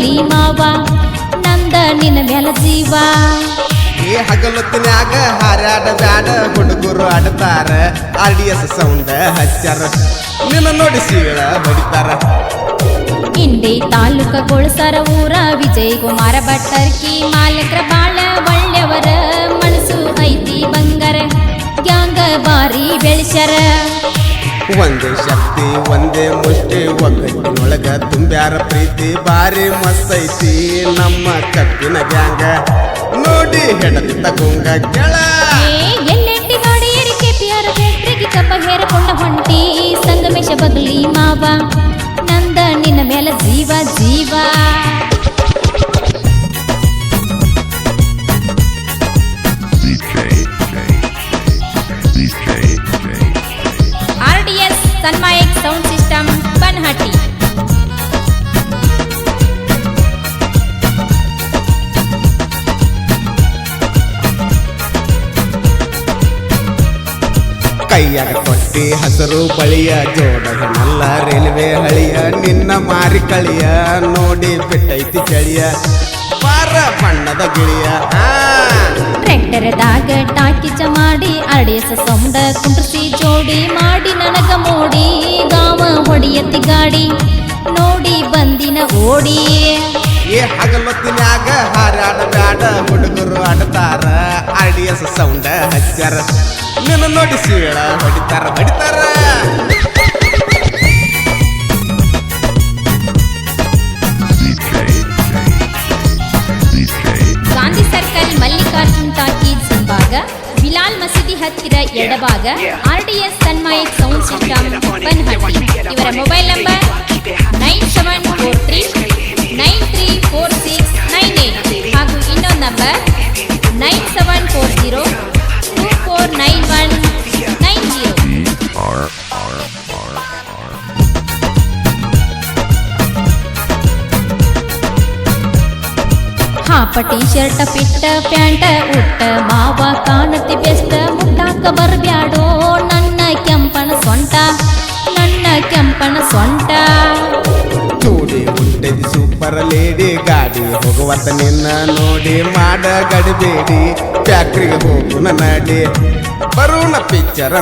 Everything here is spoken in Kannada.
ಬಗ್ಲಿ ಮಾವ ನಂದ ನಿನ್ನ ಮ್ಯಾಲ ಜೀವ ಈ ಹಗಲೊತ್ತಿನ್ಯಾಗ ಹಾರಾಡ ಬ್ಯಾಡ ಹುಡುಗರು ಆಡ್ತಾರ RDS ಸೌಂಡ ಹಚ್ಚಾರ ನಿನ್ನ ನೋಡಿ ಸೀಳ ಹೊಡಿತಾರ ಇಂಡಿ ತಾಲೂಕ ಗೊಳಸರ ಊರ ವಿಜಯ್ ಕುಮಾರ ಭಟ್ಟರ್ಕಿ ಮಾಲಕ್ರ ಬಾಳ ಒಳ್ಳೆಯವರ ಮನಸ್ಸು ಐತಿ ಬಂಗಾರ ಗ್ಯಾಂಗ ಬಾರಿ ಬೆಳೆಸ್ಯಾರ ಒಂದೇ ಶಕ್ತಿ ಒಂದೇ ಮುಷ್ಟಿ ಒಗ್ಗಟ್ಟಿನೊಳಗ ತುಂಬ್ಯಾರ ಪ್ರೀತಿ ಬಾರಿ ಮಸ್ತೈತಿ ನಮ್ಮ ಕಪ್ಪಿನ ಗ್ಯಾಂಗ ನೋಡಿ ಹೆಡತಿ ತಗೊಂಗ ಕೆಳ ಎಲ್ಲೆಟ್ಟಿ ನೋಡಿ ಏರಿಕೆ ಪಿಯರ ಬೆಟ್ರಿಗೆ ಕಬ್ಬ ಹೇರಕೊಂಡ ಹೊಂಟಿ ಸಂಗಮೇಶ ಬಗ್ಲಿ ಮಾವ ನಂದ ನಿನ್ನ ಮೇಲ ಜೀವ ಜೀವ RDS ಸನ್ಮಾಯಕ್ ಸೌಂಡ್ ಸಿಸ್ಟಮ್ ಬನ್ಹಟ್ಟಿ ಕೈಯಾಗ ಕೊಟ್ಟಿ ಹಸರು ಬಳಿಯ ಜೋಡಗನಲ್ಲ ರೈಲ್ವೆ ಹಳಿಯ ನಿನ್ನ ಮಾರಿ ಕಳಿಯ ನೋಡಿ ಬಿಟ್ಟೈತಿ ಚಳಿಯ ಪಾರ ಬಣ್ಣದ ಗಿಳಿಯ ಟ್ರ್ಯಾಕ್ಟರ್ದಾಗ ಟಾಕಿಚ ಮಾಡಿ RDS ಸೌಂಡ ಕುಂಡ್ರಿಸಿ ಜೋಡಿ ಮಾಡಿ ನನಗ ಮೋಡಿ ಗಾವ ಹೊಡಿಯತಿ ಗಾಡಿ ನೋಡಿ ಬಂದಿನ ಓಡಿ ಏ ಹಗಲೊತ್ತಿನ್ಯಾಗ ಹಾರಾಡ ಬ್ಯಾಡ ಹುಡುಗರು ಆಡ್ತಾರ RDS ಸೌಂಡ ಹಚ್ಚಾರ ನಿನ್ನ ನೋಡಿ ಸೀಳ ಹೊಡಿತಾರ ಹೊಡಿತಾರ ಗಾಂಧಿ ಸರ್ಕಲ್ ಮಲ್ಲಿಕಾರ್ಜುನ್ ಟಾಕೀಸ್ ಹಿಂಭಾಗ ಬಿಲಾಲ್ ಮಸೀದಿ ಹತ್ತಿರ ಎಡಭಾಗ RDS ಸನ್ಮಾಯಕ್ ಸೌಂಡ್ ಸಿಸ್ಟಮ್ ಬನ್ಹಟ್ಟಿ ಇವರ ಮೊಬೈಲ್ ನಂಬರ್ 9743934698 ಹಾಗೂ ಇನ್ನೊಂದು ನಂಬರ್ 9740249190 ಹಾಪ ಟೀ ಶರ್ಟ್ ಪಿಟ್ಟ ಪ್ಯಾಂಟ ಉಟ್ಟ ಮಾವ ಕಾಣತಿ ಬೆಸ್ಟ್ ಮುಟ್ಟಾಕ ಬರ್ಬ್ಯಾಡೋ ನನ್ನ ಕೆಂಪನ ಸೊಂಟ ನನ್ನ ಕೆಂಪನ ಸೊಂಟ ನೋಡಿ ಹುಟ್ಟದಿ ಸೂಪರ್ ಲೇಡಿ ಗಾಡಿ ಹೋಗುವತ್ತ ನಿನ್ನ ನೋಡಿ ಮಾಡ ಗಡಿಬೇಡಿ ಫ್ಯಾಕ್ಟ್ರಿಗೆ ಹೋಗುನ ನಡಿ ಬರೋಣ ಪಿಕ್ಚರ್